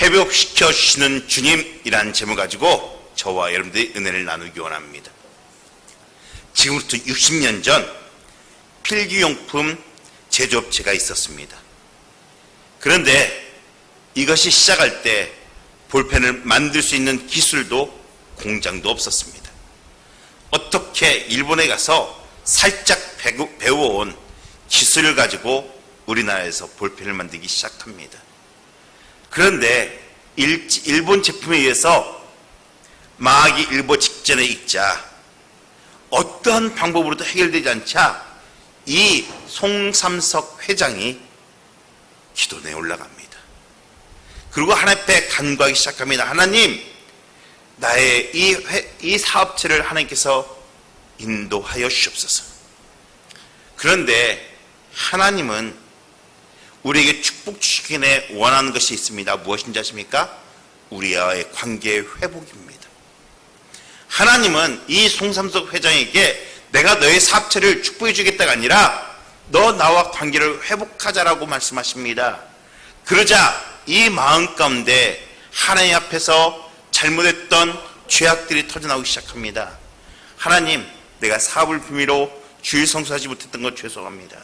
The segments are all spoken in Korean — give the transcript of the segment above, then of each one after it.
회복시켜 주시는 주님이라는 제목 가지고 저와 여러분들이 은혜를 나누기 원합니다. 지금부터 60년 전 필기용품 제조업체가 있었습니다. 그런데 이것이 시작할 때 볼펜을 만들 수 있는 기술도 공장도 없었습니다. 어떻게 일본에 가서 살짝 배워온 기술을 가지고 우리나라에서 볼펜을 만들기 시작합니다. 그런데 일본 제품에 의해서 망하기 일보 직전에 익자 어떠한 방법으로도 해결되지 않자 이 송삼석 회장이 기도내에 올라갑니다. 그리고 하나님 앞에 간구하기 시작합니다. 하나님, 나의 이 사업체를 하나님께서 인도하여 주옵소서. 그런데 하나님은 우리에게 축복 주시기에 원하는 것이 있습니다. 무엇인지 아십니까? 우리와의 관계의 회복입니다. 하나님은 이 송삼석 회장에게 내가 너의 사업체를 축복해 주겠다가 아니라 너 나와 관계를 회복하자라고 말씀하십니다. 그러자 이 마음 가운데 하나님 앞에서 잘못했던 죄악들이 터져나오기 시작합니다. 하나님, 내가 사업을 비밀로 주일 성수하지 못했던 것 죄송합니다.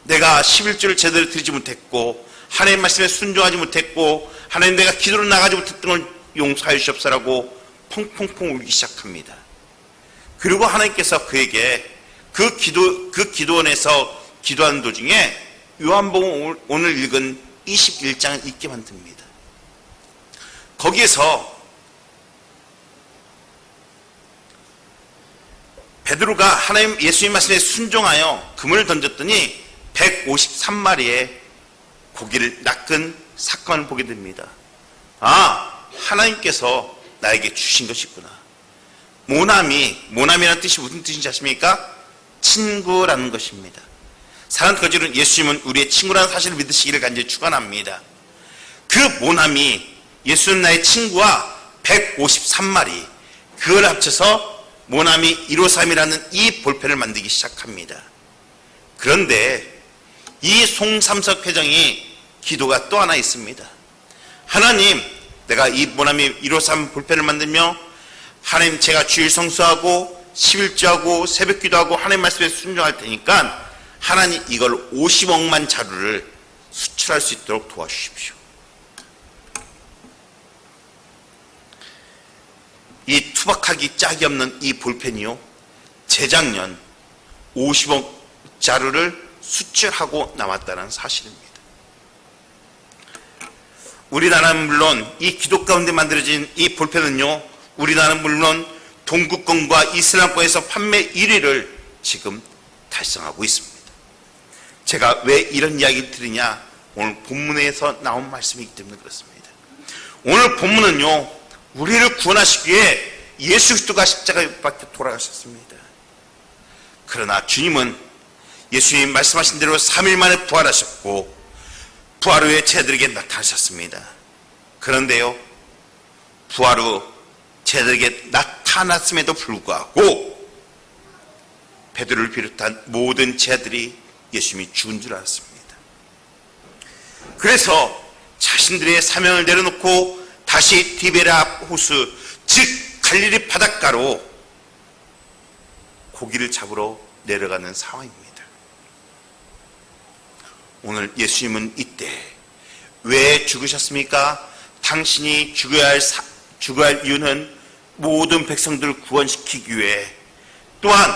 내가 11조를 제대로 드리지 못했고 하나님 말씀에 순종하지 못했고 하나님 내가 기도로 나가지 못했던 걸 용서하여 주옵소서라고 펑펑펑 울기 시작합니다. 그리고 하나님께서 그에게 그 기도원에서 기도하는 도중에 요한복음 오늘 읽은 21장을 읽게 만듭니다. 거기에서 베드로가 하나님 예수님 말씀에 순종하여 그물을 던졌더니 153마리의 고기를 낚은 사건을 보게 됩니다. 아, 하나님께서 나에게 주신 것이 있구나. 모나미라는 뜻이 무슨 뜻인지 아십니까? 친구라는 것입니다. 사랑하는 거지는 예수님은 우리의 친구라는 사실을 믿으시기를 간절히 축원합니다. 그 모나미, 예수는 나의 친구와 153마리, 그걸 합쳐서 모나미 153이라는 이 볼펜을 만들기 시작합니다. 그런데 이 송삼석 회장이 기도가 또 하나 있습니다. 하나님, 내가 이 모나미 153 볼펜을 만들며 하나님 제가 주일 성수하고 11조하고 새벽기도하고 하나님 말씀에 순종할 테니까 하나님 이걸 50억만 자루를 수출할 수 있도록 도와주십시오. 이 투박하기 짝이 없는 이 볼펜이요, 재작년 50억 자루를 수출하고 남았다는 사실입니다. 우리나라는 물론 이 기도 가운데 만들어진 이 볼펜은요, 우리나라는 물론 동구권과 이슬람권에서 판매 1위를 지금 달성하고 있습니다. 제가 왜 이런 이야기를 드리냐, 오늘 본문에서 나온 말씀이기 때문에 그렇습니다. 오늘 본문은요, 우리를 구원하시기 위해 예수 그리스도가 십자가에 못 박혀 돌아가셨습니다. 그러나 주님은 예수님 말씀하신 대로 3일 만에 부활하셨고 부활 후에 제자들에게 나타나셨습니다. 그런데요, 부활 후 제자들에게 나타났음에도 불구하고 베드로를 비롯한 모든 제자들이 예수님이 죽은 줄 알았습니다. 그래서 자신들의 사명을 내려놓고 다시 디베랴 호수, 즉 갈릴리 바닷가로 고기를 잡으러 내려가는 상황입니다. 오늘 예수님은 이때 왜 죽으셨습니까? 당신이 죽어야 할 이유는 모든 백성들을 구원시키기 위해, 또한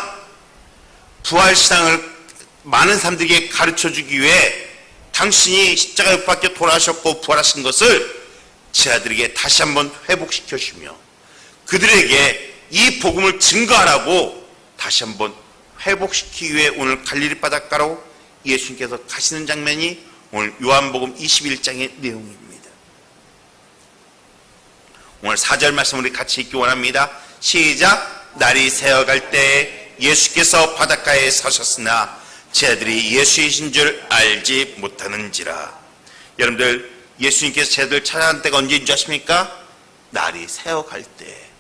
부활신앙을 많은 사람들에게 가르쳐주기 위해 당신이 십자가에 못 박혀 돌아가셨고 부활하신 것을 제자들에게 다시 한번 회복시켜 주시며 그들에게 이 복음을 증거하라고 다시 한번 회복시키기 위해 오늘 갈릴리 바닷가로 예수님께서 가시는 장면이 오늘 요한복음 21장의 내용입니다. 오늘 4절 말씀 우리 같이 읽기 원합니다. 시작. 날이 새어갈 때 예수께서 바닷가에 서셨으나 제자들이 예수이신 줄 알지 못하는지라. 여러분들, 예수님께서 제자들 찾아간 때가 언제인 줄 아십니까? 날이 새어갈 때.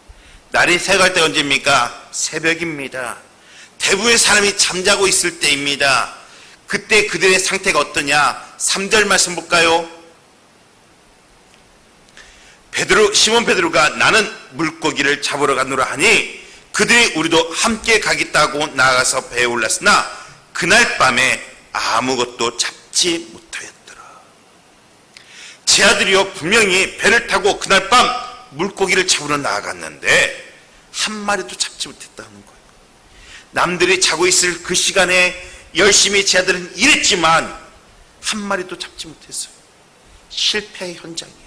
날이 새어갈 때가 언제입니까? 새벽입니다. 대부분의 사람이 잠자고 있을 때입니다. 그때 그들의 상태가 어떠냐? 3절 말씀 볼까요? 시몬 베드로가 나는 물고기를 잡으러 가노라 하니 그들이 우리도 함께 가겠다고 나아가서 배에 올랐으나 그날 밤에 아무것도 잡지 못하였더라. 제 아들이요 분명히 배를 타고 그날 밤 물고기를 잡으러 나아갔는데 한 마리도 잡지 못했다는 거예요. 남들이 자고 있을 그 시간에 열심히 제 아들은 일했지만 한 마리도 잡지 못했어요. 실패의 현장이에요.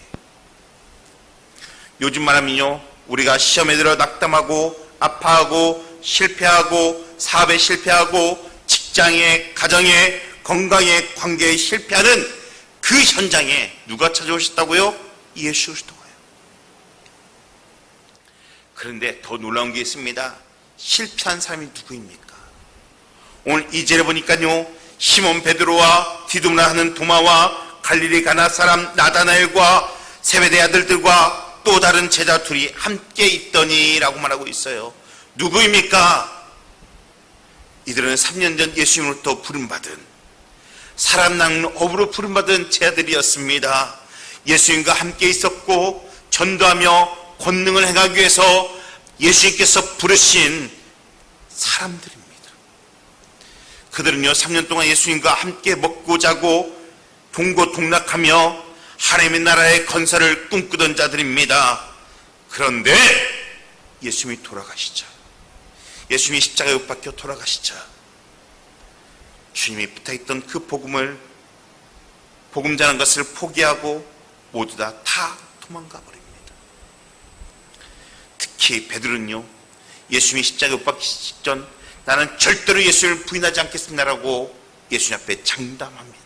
요즘 말하면요, 우리가 시험에 들어 낙담하고 아파하고 실패하고 사업에 실패하고 직장에, 가정에, 건강에, 관계에 실패하는 그 현장에 누가 찾아오셨다고요? 예수 그리스도가요. 그런데 더 놀라운 게 있습니다. 실패한 사람이 누구입니까? 오늘 2절에 보니까요, 시몬 베드로와 디두므라 하는 도마와 갈릴리 가나 사람 나다나엘과 세베대 아들들과 또 다른 제자 둘이 함께 있더니 라고 말하고 있어요. 누구입니까? 이들은 3년 전 예수님으로부터 부름받은, 사람 낳는 업으로 부름받은 제자들이었습니다. 예수님과 함께 있었고 전도하며 권능을 행하기 위해서 예수님께서 부르신 사람들입니다. 그들은요 3년 동안 예수님과 함께 먹고 자고 동고동락하며 하나님의 나라의 건설을 꿈꾸던 자들입니다. 그런데 예수님이 돌아가시자, 예수님이 십자가에 못 박혀 돌아가시자 주님이 부탁했던 그 복음 전하는 것을 포기하고 모두 다 도망가 버립니다. 특히 베드로는요, 예수님이 십자가에 못 박히시기 직전 나는 절대로 예수를 부인하지 않겠습니다라고 예수님 앞에 장담합니다.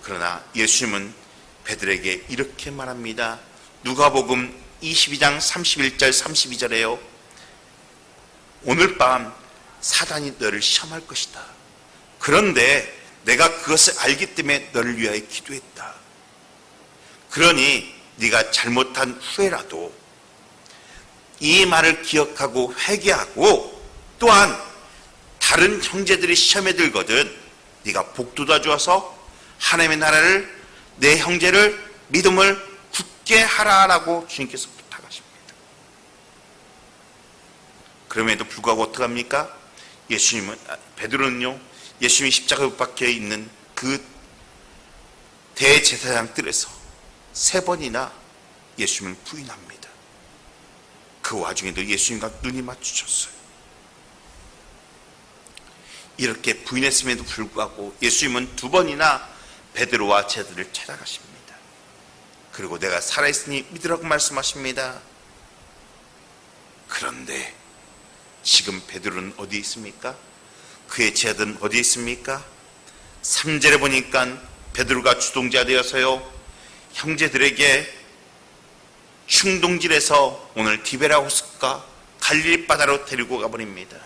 그러나 예수님은 베드로에게 이렇게 말합니다. 누가복음 22장 31절 32절에요. 오늘 밤 사단이 너를 시험할 것이다. 그런데 내가 그것을 알기 때문에 너를 위하여 기도했다. 그러니 네가 잘못한 후에라도 이 말을 기억하고 회개하고 또한 다른 형제들이 시험에 들거든 네가 복돋아 주어서 하나님의 나라를, 내 형제를, 믿음을 굳게 하라라고 주님께서 부탁하십니다. 그럼에도 불구하고 어떡합니까? 베드로는요, 예수님이 십자가에 못 박혀 있는 그 대제사장 뜰에서 3번이나 예수님을 부인합니다. 그 와중에도 예수님과 눈이 마주쳤어요. 이렇게 부인했음에도 불구하고 예수님은 2번이나 베드로와 제자들을 찾아가십니다. 그리고 내가 살아있으니 믿으라고 말씀하십니다. 그런데 지금 베드로는 어디 있습니까? 그의 제자들은 어디 있습니까? 3절에 보니까 베드로가 주동자 되어서요 형제들에게 충동질해서 오늘 디베라호스과 갈릴리 바다로 데리고 가버립니다.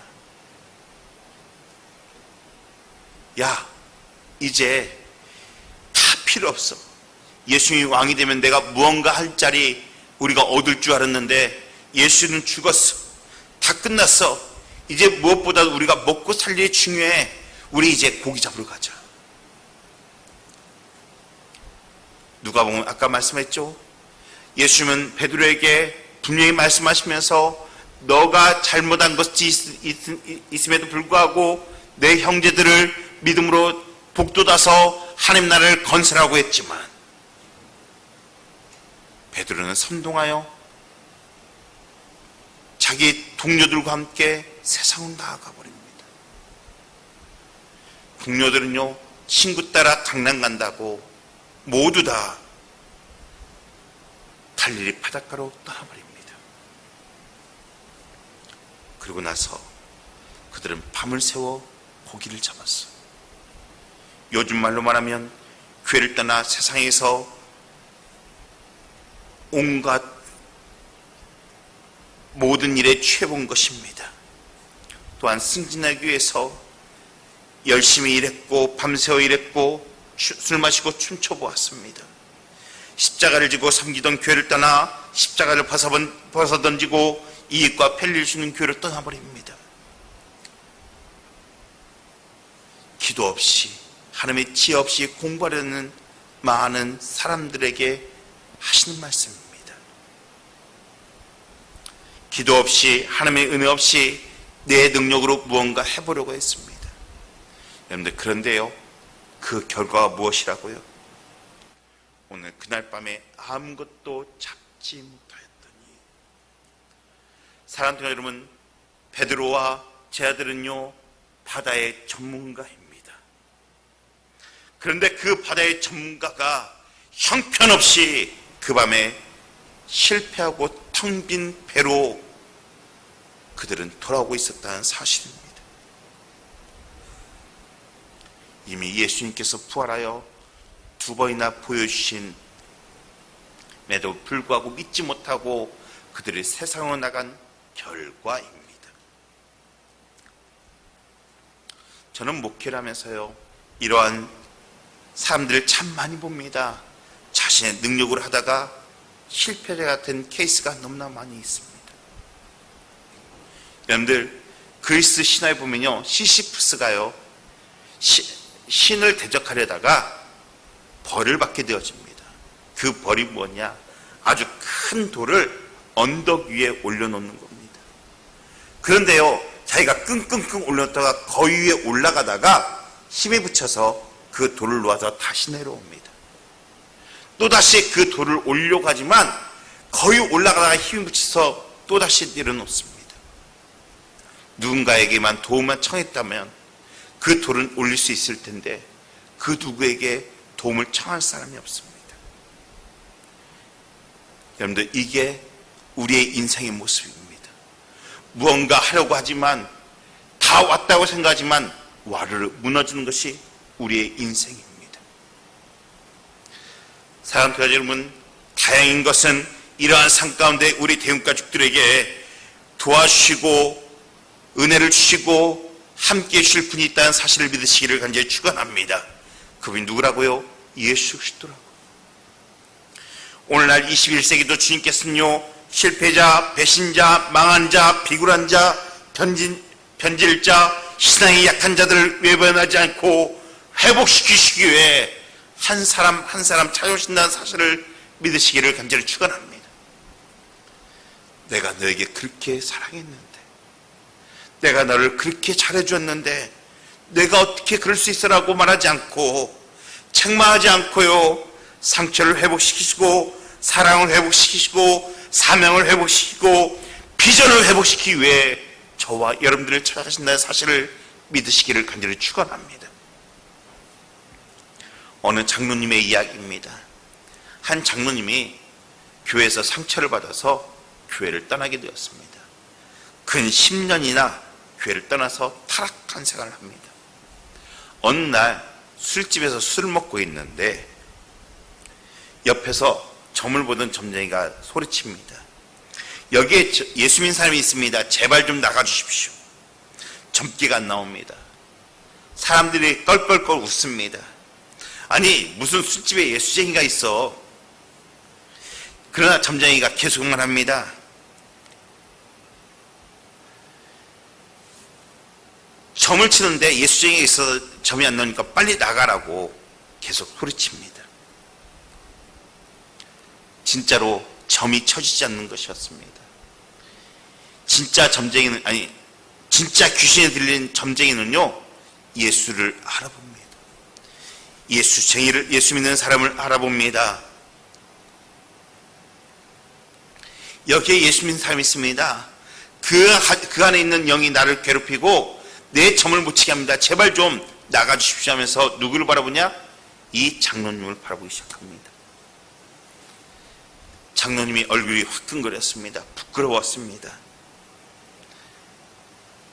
야, 이제 다 필요 없어. 예수님이 왕이 되면 내가 무언가 할 자리 우리가 얻을 줄 알았는데 예수는 죽었어. 다 끝났어. 이제 무엇보다도 우리가 먹고 살 일이 중요해. 우리 이제 고기 잡으러 가자. 누가 보면 아까 말씀했죠. 예수님은 베드로에게 분명히 말씀하시면서 너가 잘못한 것이 있음에도 불구하고 내 형제들을 믿음으로 복돋아서 하나님 나라를 건설하고 했지만 베드로는 선동하여 자기 동료들과 함께 세상으로 나아가 버립니다. 동료들은요 친구 따라 강남 간다고 모두 다 갈릴리 바닷가로 떠나버립니다. 그리고 나서 그들은 밤을 새워 고기를 잡았어. 요즘 말로 말하면 교회를 떠나 세상에서 온갖 모든 일에 취해본 것입니다. 또한 승진하기 위해서 열심히 일했고 밤새워 일했고 술 마시고 춤춰보았습니다. 십자가를 지고 섬기던 교회를 떠나 십자가를 벗어던지고 이익과 편리를 주는 교회를 떠나버립니다. 기도 없이 하나님의 지혜 없이 공부하려는 많은 사람들에게 하시는 말씀입니다. 기도 없이, 하나님의 은혜 없이 내 능력으로 무언가 해보려고 했습니다. 여러분들, 그런데요, 그 결과가 무엇이라고요? 오늘 그날 밤에 아무것도 잡지 못하였더니, 사랑하는 여러분, 베드로와 제 아들은요, 바다의 전문가입니다. 그런데 그 바다의 전문가가 형편없이 그 밤에 실패하고 텅 빈 배로 그들은 돌아오고 있었다는 사실입니다. 이미 예수님께서 부활하여 두 번이나 보여주신 에도 불구하고 믿지 못하고 그들이 세상으로 나간 결과입니다. 저는 목회를 하면서요, 이러한 사람들을 참 많이 봅니다. 자신의 능력으로 하다가 실패자 같은 케이스가 너무나 많이 있습니다. 여러분들, 그리스 신화에 보면요, 시시프스가요, 신을 대적하려다가 벌을 받게 되어집니다. 그 벌이 뭐냐? 아주 큰 돌을 언덕 위에 올려놓는 겁니다. 그런데요, 자기가 끙끙끙 올렸다가 거위 위에 올라가다가 힘에 붙여서 그 돌을 놓아서 다시 내려옵니다. 또다시 그 돌을 올려가지만 거의 올라가다가 힘이 붙여서 또다시 내려놓습니다. 누군가에게만 도움만 청했다면 그 돌은 올릴 수 있을 텐데 그 누구에게 도움을 청할 사람이 없습니다. 여러분들, 이게 우리의 인생의 모습입니다. 무언가 하려고 하지만, 다 왔다고 생각하지만 와르르 무너지는 것이 우리의 인생입니다. 사랑하는 교회 여러분, 다행인 것은 이러한 삶 가운데 우리 대웅가족들에게 도와주시고 은혜를 주시고 함께해 주실 분이 있다는 사실을 믿으시기를 간절히 축원합니다. 그분이 누구라고요? 예수 그리스도라고. 오늘날 21세기도 주님께서는요, 실패자, 배신자, 망한 자, 비굴한 자, 변질자, 신앙이 약한 자들을 외면하지 않고 회복시키시기 위해 한 사람 한 사람 찾아오신다는 사실을 믿으시기를 간절히 축원합니다. 내가 너에게 그렇게 사랑했는데, 내가 너를 그렇게 잘해줬는데 내가 어떻게 그럴 수 있어라고 말하지 않고, 책망하지 않고요, 상처를 회복시키시고 사랑을 회복시키시고 사명을 회복시키고 비전을 회복시키기 위해 저와 여러분들을 찾아가신다는 사실을 믿으시기를 간절히 축원합니다. 어느 장로님의 이야기입니다. 한 장로님이 교회에서 상처를 받아서 교회를 떠나게 되었습니다. 근 10년이나 교회를 떠나서 타락한 생활을 합니다. 어느 날 술집에서 술을 먹고 있는데 옆에서 점을 보던 점쟁이가 소리칩니다. 여기에 예수 믿는 사람이 있습니다. 제발 좀 나가주십시오. 점괘가 안 나옵니다. 사람들이 껄껄껄 웃습니다. 아니, 무슨 술집에 예수쟁이가 있어. 그러나 점쟁이가 계속 말합니다. 점을 치는데 예수쟁이가 있어서 점이 안 나오니까 빨리 나가라고 계속 소리칩니다. 진짜로 점이 쳐지지 않는 것이었습니다. 진짜 점쟁이는, 아니, 진짜 귀신에 들린 점쟁이는요, 예수를 알아봅니다. 예수 믿는 사람을 알아봅니다. 여기에 예수 믿는 사람이 있습니다. 그 안에 있는 영이 나를 괴롭히고 내 점을 못 치게 합니다. 제발 좀 나가주십시오 하면서 누구를 바라보냐? 이 장로님을 바라보기 시작합니다. 장로님이 얼굴이 화끈거렸습니다. 부끄러웠습니다.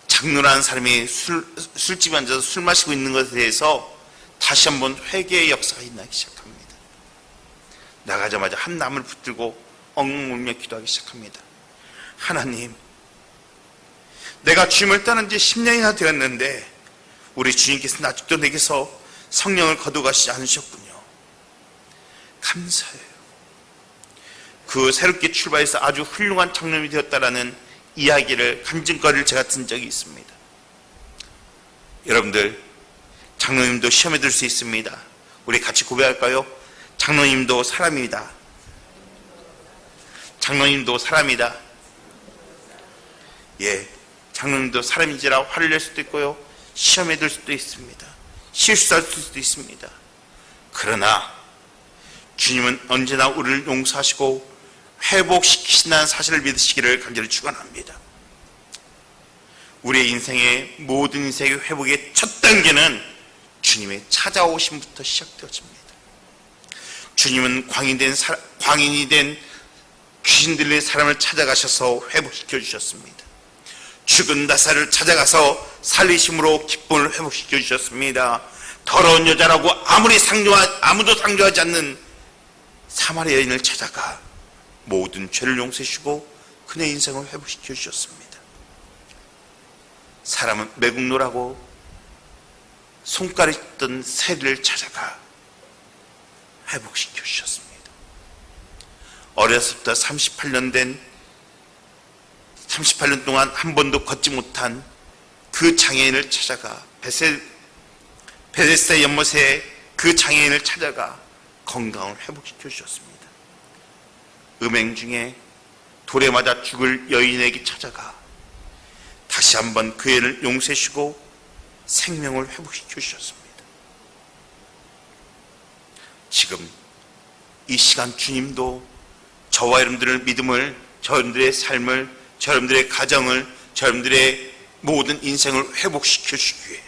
장로라는 사람이 술집에 앉아서 술 마시고 있는 것에 대해서 다시 한번 회개의 역사가 일어나기 시작합니다. 나가자마자 한 나무를 붙들고 엉엉 울며 기도하기 시작합니다. 하나님, 내가 주님을 떠난 지 10년이나 되었는데 우리 주님께서는 아직도 내게서 성령을 거두가시지 않으셨군요. 감사해요. 그 새롭게 출발해서 아주 훌륭한 장로님이 되었다라는 이야기를, 간증거리를 제가 든 적이 있습니다. 여러분들, 장로님도 시험에 들 수 있습니다. 우리 같이 고백할까요? 장로님도 사람입니다. 장로님도 사람이다. 예, 장로님도 사람인지라 화를 낼 수도 있고요, 시험에 들 수도 있습니다. 실수할 수도 있습니다. 그러나 주님은 언제나 우리를 용서하시고 회복시키신다는 사실을 믿으시기를 간절히 축원합니다. 우리의 인생의 모든 인생의 회복의 첫 단계는 주님의 찾아오심부터 시작되어집니다. 주님은 광인이 된 귀신 들린 사람을 찾아가셔서 회복시켜 주셨습니다. 죽은 나사를 찾아가서 살리심으로 기쁨을 회복시켜 주셨습니다. 더러운 여자라고 아무도 상조하지 않는 사마리아 여인을 찾아가 모든 죄를 용서해 주시고 그의 인생을 회복시켜 주셨습니다. 사람은 매국노라고 손가락에 있던 새를 찾아가 회복시켜 주셨습니다. 어려서부터 38년 동안 한 번도 걷지 못한 그 장애인을 찾아가 베데스다 연못에 그 장애인을 찾아가 건강을 회복시켜 주셨습니다. 음행 중에 돌에 맞아 죽을 여인에게 찾아가 다시 한번 그 애를 용서해 주시고 생명을 회복시켜 주셨습니다. 지금 이 시간 주님도 저와 여러분들의 믿음을, 여러분들의 삶을, 여러분들의 가정을, 여러분들의 모든 인생을 회복시켜 주시기 위해,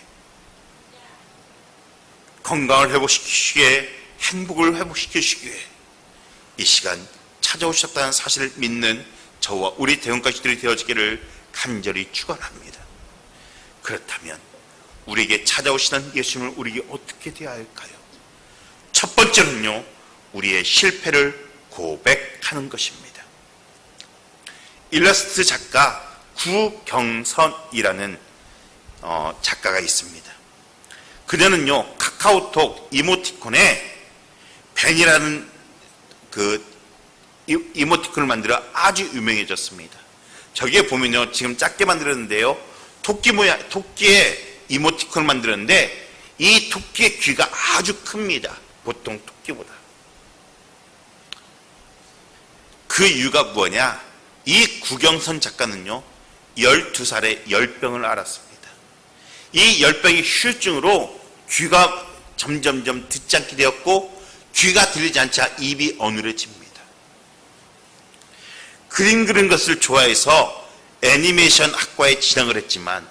건강을 회복시키시기 위해, 행복을 회복시켜 주시기 위해 이 시간 찾아오셨다는 사실을 믿는 저와 우리 대원가족들이 되어지기를 간절히 축원합니다. 그렇다면 우리에게 찾아오시는 예수님을 우리에게 어떻게 대해야 할까요? 첫 번째는요, 우리의 실패를 고백하는 것입니다. 일러스트 작가 구경선이라는 작가가 있습니다. 그녀는요, 카카오톡 이모티콘에 벤이라는 그 이모티콘을 만들어 아주 유명해졌습니다. 저기에 보면요, 지금 작게 만들었는데요, 토끼의 이모티콘을 만들었는데 이 토끼의 귀가 아주 큽니다. 보통 토끼보다. 그 이유가 뭐냐? 이 구경선 작가는요, 12살에 열병을 앓았습니다. 이 열병의 후유증으로 귀가 점점점 듣지 않게 되었고, 귀가 들리지 않자 입이 어눌해집니다. 그림 그리는 것을 좋아해서 애니메이션 학과에 진학을 했지만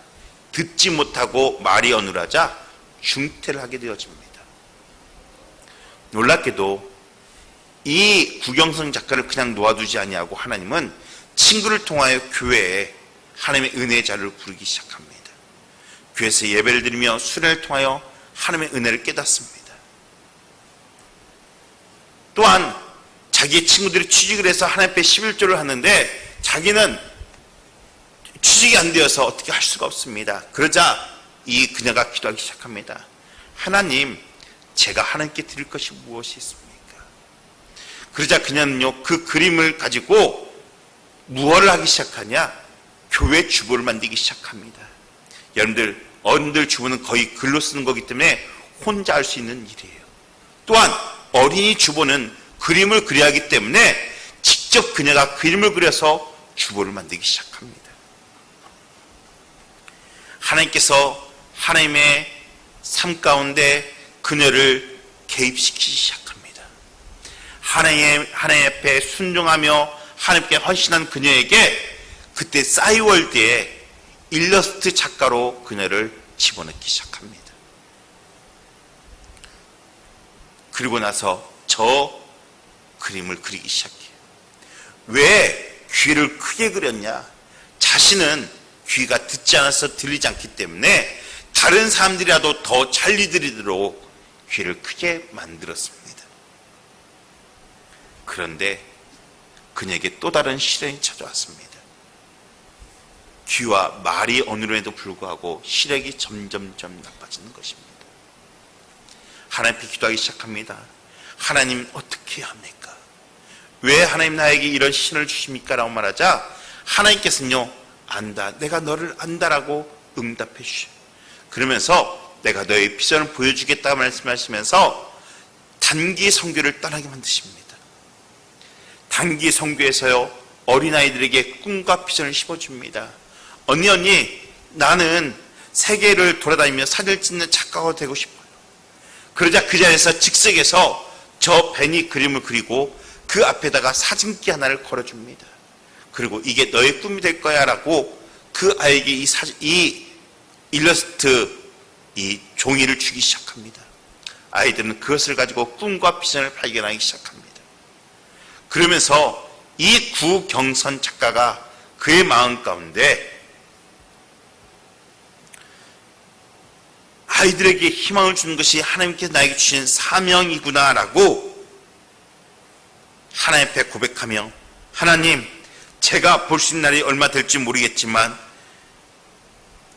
듣지 못하고 말이 어눌하자 중퇴를 하게 되어집니다. 놀랍게도 이 구경선 작가를 그냥 놓아두지 아니하고 하나님은 친구를 통하여 교회에 하나님의 은혜의 자리를 부르기 시작합니다. 교회에서 예배를 드리며 수련을 통하여 하나님의 은혜를 깨닫습니다. 또한 자기의 친구들이 취직을 해서 하나님 앞에 11조를 하는데 자기는 취직이 안 되어서 어떻게 할 수가 없습니다. 그러자 그녀가 기도하기 시작합니다. 하나님, 제가 하나님께 드릴 것이 무엇이 있습니까? 그러자 그녀는요, 그 그림을 가지고 무엇을 하기 시작하냐? 교회 주보를 만들기 시작합니다. 여러분들, 어른들 주보는 거의 글로 쓰는 거기 때문에 혼자 할 수 있는 일이에요. 또한 어린이 주보는 그림을 그려야 하기 때문에 직접 그녀가 그림을 그려서 주보를 만들기 시작합니다. 하나님께서 하나님의 삶 가운데 그녀를 개입시키기 시작합니다. 하나님 앞에 순종하며 하나님께 헌신한 그녀에게 그때 싸이월드에 일러스트 작가로 그녀를 집어넣기 시작합니다. 그리고 나서 저 그림을 그리기 시작해요. 왜 귀를 크게 그렸냐? 자신은 귀가 듣지 않아서 들리지 않기 때문에 다른 사람들이라도 더 잘 들리도록 귀를 크게 만들었습니다. 그런데 그녀에게 또 다른 시련이 찾아왔습니다. 귀와 말이 어느럼에도 불구하고 시력이 점점점 나빠지는 것입니다. 하나님 앞에 기도하기 시작합니다. 하나님, 어떻게 해야 합니까? 왜 하나님 나에게 이런 시련을 주십니까? 라고 말하자 하나님께서는요, 안다, 내가 너를 안다라고 응답해 주셔요. 그러면서 내가 너의 비전을 보여주겠다고 말씀하시면서 단기 선교를 떠나게 만드십니다. 단기 선교에서요, 어린아이들에게 꿈과 비전을 심어줍니다. 언니, 나는 세계를 돌아다니며 사진을 찍는 작가가 되고 싶어요. 그러자 그 자리에서 즉석에서 저 벤이 그림을 그리고 그 앞에다가 사진기 하나를 걸어줍니다. 그리고 이게 너의 꿈이 될 거야 라고 그 아이에게 이 일러스트, 이 종이를 주기 시작합니다. 아이들은 그것을 가지고 꿈과 비전을 발견하기 시작합니다. 그러면서 이 구경선 작가가 그의 마음 가운데 아이들에게 희망을 주는 것이 하나님께서 나에게 주신 사명이구나라고 하나님 앞에 고백하며, 하나님, 제가 볼 수 있는 날이 얼마 될지 모르겠지만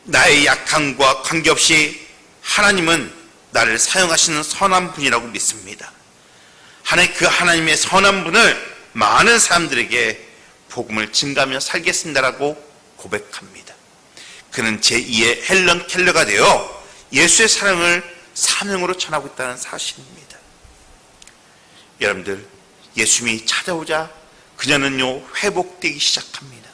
나의 약함과 관계없이 하나님은 나를 사용하시는 선한 분이라고 믿습니다. 하나님의 선한 분을 많은 사람들에게 복음을 증가하며 살겠습니다라고 고백합니다. 그는 제2의 헬런 켈러가 되어 예수의 사랑을 사명으로 전하고 있다는 사실입니다. 여러분들, 예수님이 찾아오자 그녀는요 회복되기 시작합니다.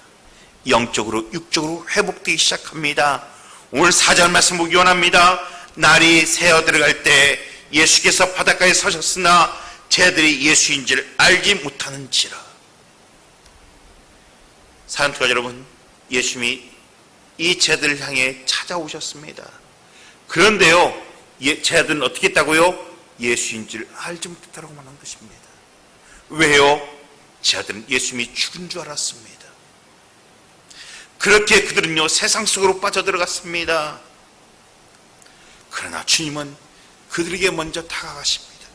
영적으로 육적으로 회복되기 시작합니다. 오늘 4절 말씀 보기 원합니다. 날이 새어 들어갈 때 예수께서 바닷가에 서셨으나 쟤들이 예수인 줄 알지 못하는지라. 사랑하는 여러분, 예수님이 이 쟤들을 향해 찾아오셨습니다. 그런데요, 쟤들은 어떻게 했다고요? 예수인 줄 알지 못했다고 말한 것입니다. 왜요? 쟤들은 예수님이 죽은 줄 알았습니다. 그렇게 그들은요 세상 속으로 빠져들어갔습니다. 그러나 주님은 그들에게 먼저 다가가십니다.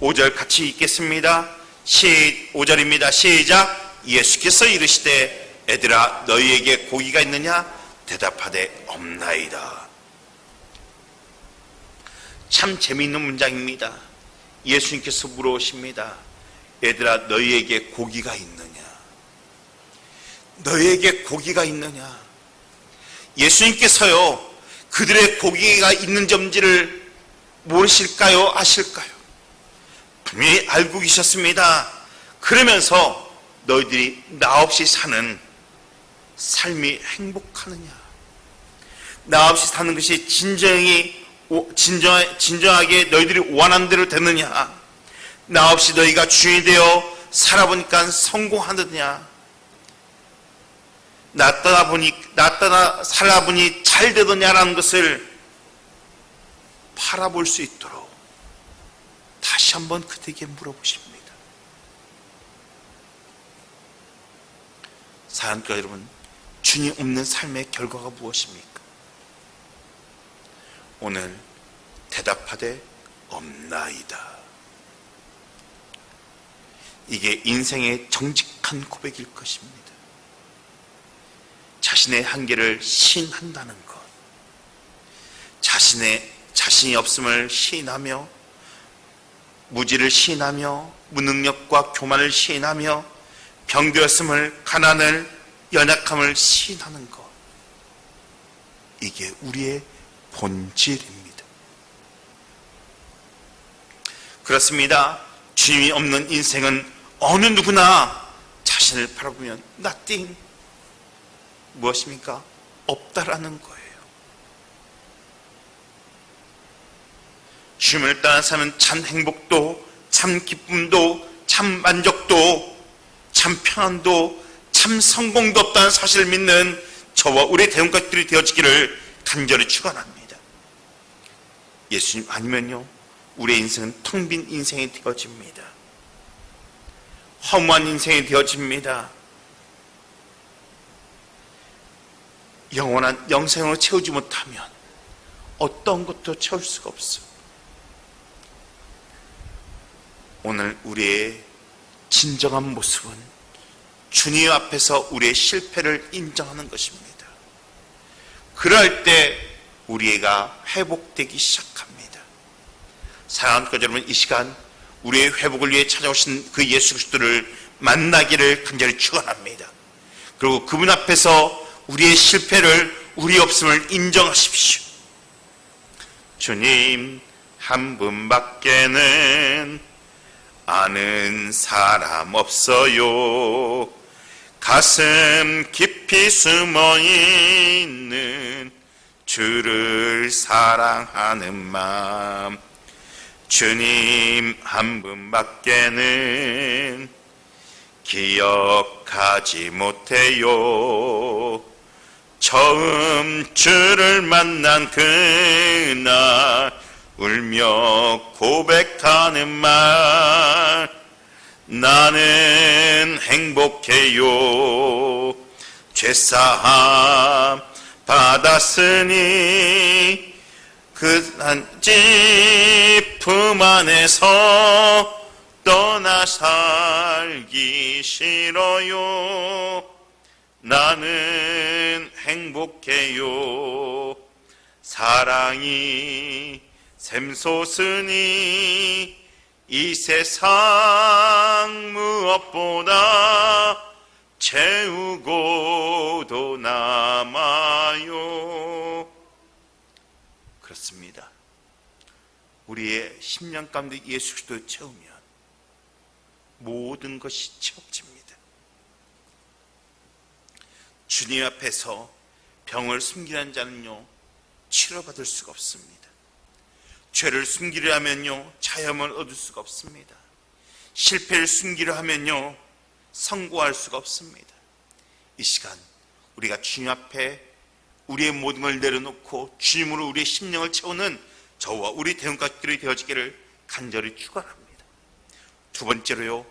5절 같이 읽겠습니다. 5절입니다. 시작. 예수께서 이르시되 애들아 너희에게 고기가 있느냐? 대답하되 없나이다. 참 재미있는 문장입니다. 예수님께서 물어오십니다. 얘들아 너희에게 고기가 있느냐? 너희에게 고기가 있느냐? 예수님께서요 그들의 고기가 있는 점지를 모르실까요? 아실까요? 분명히 알고 계셨습니다. 그러면서 너희들이 나 없이 사는 삶이 행복하느냐? 나 없이 사는 것이 진정하게 너희들이 원하는 대로 되느냐? 나 없이 너희가 주인이 되어 살아보니까 성공하느냐? 나 떠나 살아보니 잘 되더냐라는 것을 바라볼 수 있도록 다시 한번 그들에게 물어보십니다. 사랑하는 여러분, 주님 없는 삶의 결과가 무엇입니까? 오늘 대답하되 없나이다. 이게 인생의 정직한 고백일 것입니다. 자신의 한계를 시인한다는 것, 자신이 없음을 시인하며, 무지를 시인하며, 무능력과 교만을 시인하며, 병들었음을, 가난을, 연약함을 시인하는 것, 이게 우리의 본질입니다. 그렇습니다. 주님이 없는 인생은 어느 누구나 자신을 바라보면 nothing, 무엇입니까? 없다라는 거예요. 주님을 떠난 삶은 참 행복도, 참 기쁨도, 참 만족도, 참 평안도, 참 성공도 없다는 사실을 믿는 저와 우리의 대원가족들이 되어지기를 간절히 축원합니다. 예수님 아니면요 우리의 인생은 텅 빈 인생이 되어집니다. 허무한 인생이 되어집니다. 영원한 영생으로 채우지 못하면 어떤 것도 채울 수가 없어. 오늘 우리의 진정한 모습은 주님 앞에서 우리의 실패를 인정하는 것입니다. 그럴 때 우리가 회복되기 시작합니다. 사랑하는 여러분, 이 시간 우리의 회복을 위해 찾아오신 그 예수 그리스도를 만나기를 간절히 축원합니다. 그리고 그분 앞에서 우리의 실패를, 우리 없음을 인정하십시오. 주님 한 분밖에는 아는 사람 없어요. 가슴 깊이 숨어있는 주를 사랑하는 마음, 주님 한 분밖에는 기억하지 못해요. 처음 주를 만난 그날 울며 고백하는 말, 나는 행복해요. 죄사함 받았으니 그 한지 품 안에서 떠나 살기 싫어요. 나는 행복해요. 사랑이 샘솟으니 이 세상 무엇보다 채우고도 남아요. 그렇습니다. 우리의 심령 가운데 예수 그리스도를 채우면 모든 것이 채워집니다. 주님 앞에서 병을 숨기는 자는요, 치료받을 수가 없습니다. 죄를 숨기려 하면요, 자염을 얻을 수가 없습니다. 실패를 숨기려 하면요, 성공할 수가 없습니다. 이 시간 우리가 주님 앞에 우리의 모든 걸 내려놓고 주님으로 우리의 심령을 채우는 저와 우리 대응가들이 되어지기를 간절히 축원합니다. 두 번째로요,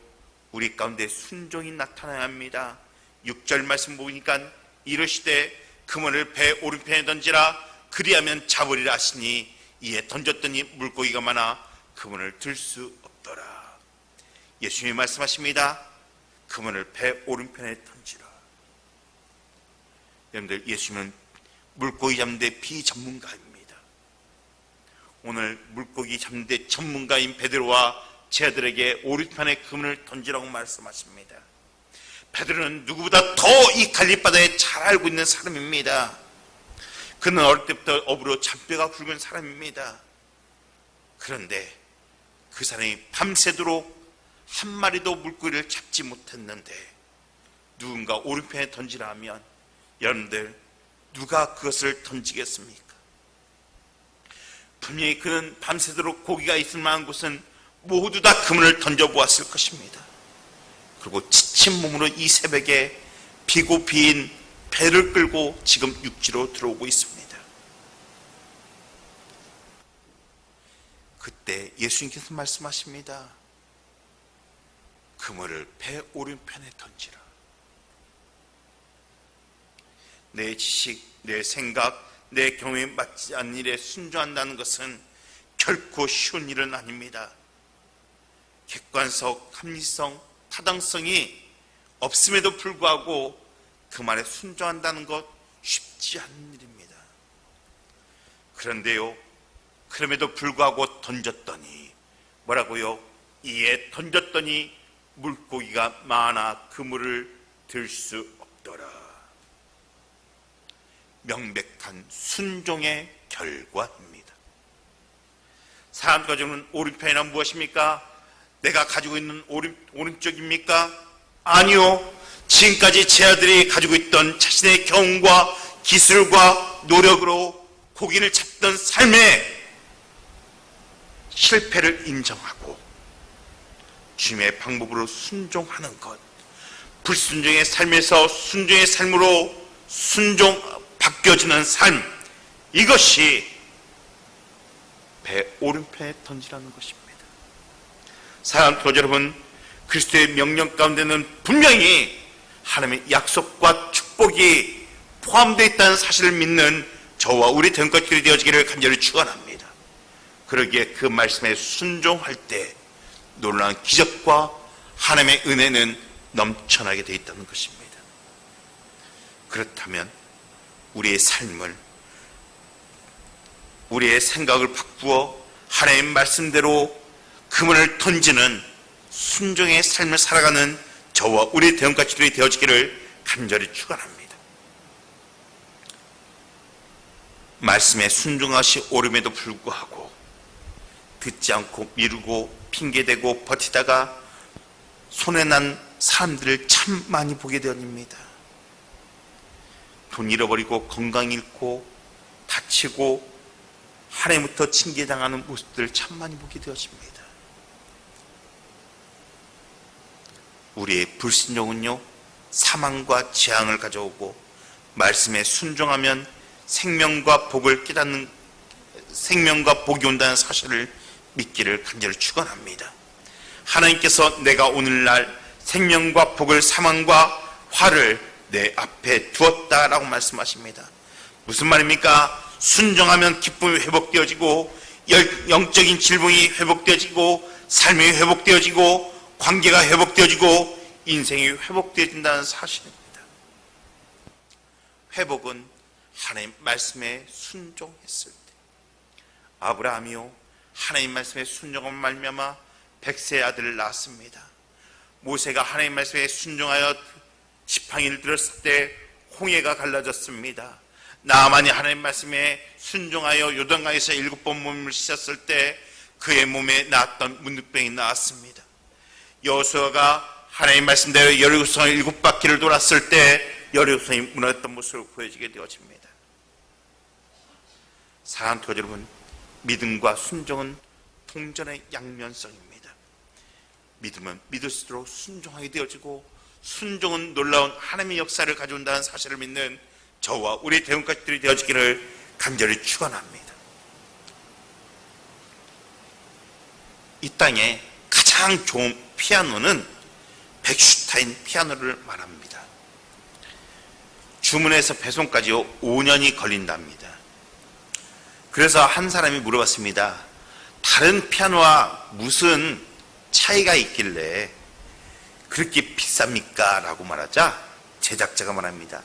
우리 가운데 순종이 나타나야 합니다. 6절 말씀 보니까 이르시되 그물을 배 오른편에 던지라 그리하면 잡으리라 하시니 이에 던졌더니 물고기가 많아 그물을 들 수 없더라. 예수님이 말씀하십니다. 그물을 배 오른편에 던지라. 여러분들, 예수님은 물고기 잡는 데 비전문가입니다. 오늘 물고기 잡는 데 전문가인 베드로와 제 아들에게 오른편에 그물을 던지라고 말씀하십니다. 베드로는 누구보다 더 이 갈릴바다에 잘 알고 있는 사람입니다. 그는 어릴 때부터 어부로 잔뼈가 굵은 사람입니다. 그런데 그 사람이 밤새도록 한 마리도 물고기를 잡지 못했는데 누군가 오른편에 던지라 하면 여러분들, 누가 그것을 던지겠습니까? 분명히 그는 밤새도록 고기가 있을 만한 곳은 모두 다 그물을 던져보았을 것입니다. 그리고 지친 몸으로 이 새벽에 비고 비인 배를 끌고 지금 육지로 들어오고 있습니다. 그때 예수님께서 말씀하십니다. 그물을 배 오른편에 던지라. 내 지식, 내 생각, 내 경험에 맞지 않는 일에 순종한다는 것은 결코 쉬운 일은 아닙니다. 객관성, 합리성, 타당성이 없음에도 불구하고 그 말에 순종한다는 것 쉽지 않은 일입니다. 그런데요, 그럼에도 불구하고 던졌더니 뭐라고요? 이에 던졌더니 물고기가 많아 그물을 들 수 없더라. 명백한 순종의 결과입니다. 사람 가지고는 오른편이란 무엇입니까? 내가 가지고 있는 오른쪽입니까? 아니요. 지금까지 제 아들이 가지고 있던 자신의 경험과 기술과 노력으로 고기를 잡던 삶에 실패를 인정하고 주님의 방법으로 순종하는 것, 불순종의 삶에서 순종의 삶으로 바뀌어지는 삶, 이것이 배 오른편에 던지라는 것입니다. 사랑하는 여러분, 그리스도의 명령 가운데는 분명히 하나님의 약속과 축복이 포함되어 있다는 사실을 믿는 저와 우리 대응가들이 되어지기를 간절히 축원합니다. 그러기에 그 말씀에 순종할 때 놀라운 기적과 하나님의 은혜는 넘쳐나게 되어 있다는 것입니다. 그렇다면 우리의 삶을, 우리의 생각을 바꾸어 하나님의 말씀대로 그물을 던지는 순종의 삶을 살아가는 저와 우리 대응가들이 되어지기를 간절히 축원합니다. 말씀에 순종하시 오름에도 불구하고 듣지 않고 미루고 핑계대고 버티다가 손해 난 사람들을 참 많이 보게 되어집니다. 돈 잃어버리고 건강 잃고 다치고 하나님부터 징계당하는 모습들을 참 많이 보게 되어집니다. 우리의 불순종은요, 사망과 재앙을 가져오고 말씀에 순종하면 생명과 복을 깨닫는, 생명과 복이 온다는 사실을 믿기를 간절히 축원합니다. 하나님께서 내가 오늘날 생명과 복을, 사망과 화를 내 앞에 두었다라고 말씀하십니다. 무슨 말입니까? 순종하면 기쁨이 회복되어지고 영적인 질병이 회복되어지고 삶이 회복되어지고 관계가 회복되어지고 인생이 회복되어진다는 사실입니다. 회복은 하나님 말씀에 순종했을 때, 아브라함이요 하나님 말씀에 순종한 말미암아 백세의 아들을 낳았습니다. 모세가 하나님 말씀에 순종하여 지팡이를 들었을 때 홍해가 갈라졌습니다. 나아만이 하나님 말씀에 순종하여 요단강에서 7번 몸을 씻었을 때 그의 몸에 나았던 문둥병이 나았습니다. 여호수아가 하나님 말씀대로 여리고성을 7바퀴를 돌았을 때 여리고성이 무너졌던 모습을 보여지게 되어집니다. 사랑하는 교회 여러분, 믿음과 순종은 동전의 양면성입니다. 믿음은 믿을수록 순종하게 되어지고 순종은 놀라운 하나님의 역사를 가져온다는 사실을 믿는 저와 우리 대원가족들이 되어지기를 간절히 축원합니다. 이 땅에 가장 좋은 피아노는 백슈타인 피아노를 말합니다. 주문해서 배송까지 5년이 걸린답니다. 그래서 한 사람이 물어봤습니다. 다른 피아노와 무슨 차이가 있길래 그렇게 비쌉니까? 라고 말하자 제작자가 말합니다.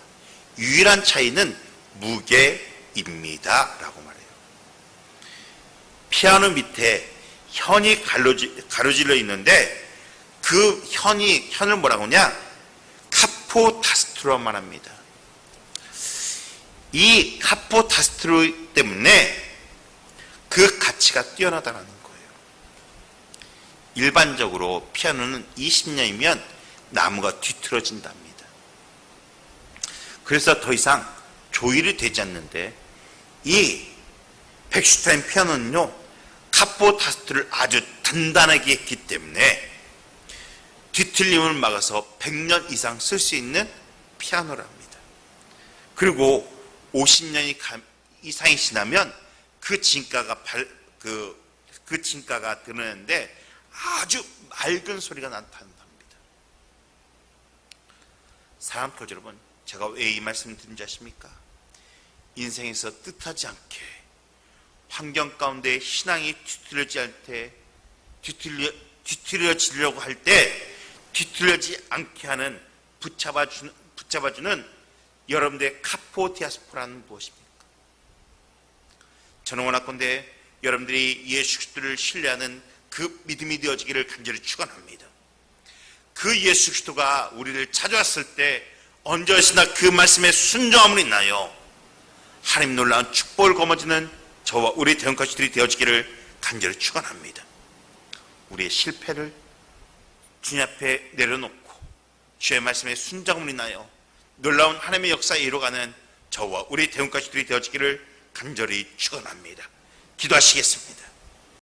유일한 차이는 무게입니다. 라고 말해요. 피아노 밑에 현이 가로질러 있는데 그 현을 뭐라고 하냐? 카포다스트로 말합니다. 이 카포다스트로 때문에 그 가치가 뛰어나다는 거예요. 일반적으로 피아노는 20년이면 나무가 뒤틀어진답니다. 그래서 더 이상 조율이 되지 않는데 이 백슈타인 피아노는요, 카포다스트를 아주 단단하게 했기 때문에 뒤틀림을 막아서 100년 이상 쓸 수 있는 피아노랍니다. 그리고 50년이 이상이 지나면 그 진가가 드러나는데 아주 맑은 소리가 나타난답니다. 사랑하는 교회 여러분, 제가 왜 이 말씀을 드린지 아십니까? 인생에서 뜻하지 않게 환경 가운데 신앙이 뒤틀려지려고 할 때 뒤틀려지 않게 하는 붙잡아주는 여러분들의 카포디아스포라는 무엇입니까? 저는 원하건대 여러분들이 예수 그리스도를 신뢰하는 그 믿음이 되어지기를 간절히 축원합니다. 그 예수 그리스도가 우리를 찾아왔을 때 언제 어디서나 그 말씀에 순종함으로 인하여 하나님 놀라운 축복을 거머쥐는 저와 우리 대원가족들이 되어지기를 간절히 축원합니다. 우리의 실패를 주님 앞에 내려놓고 주의 말씀에 순종함으로 인하여 놀라운 하나님의 역사에 이뤄가는 저와 우리 대원가족들이 되어지기를 간절히 축원합니다. 기도하시겠습니다.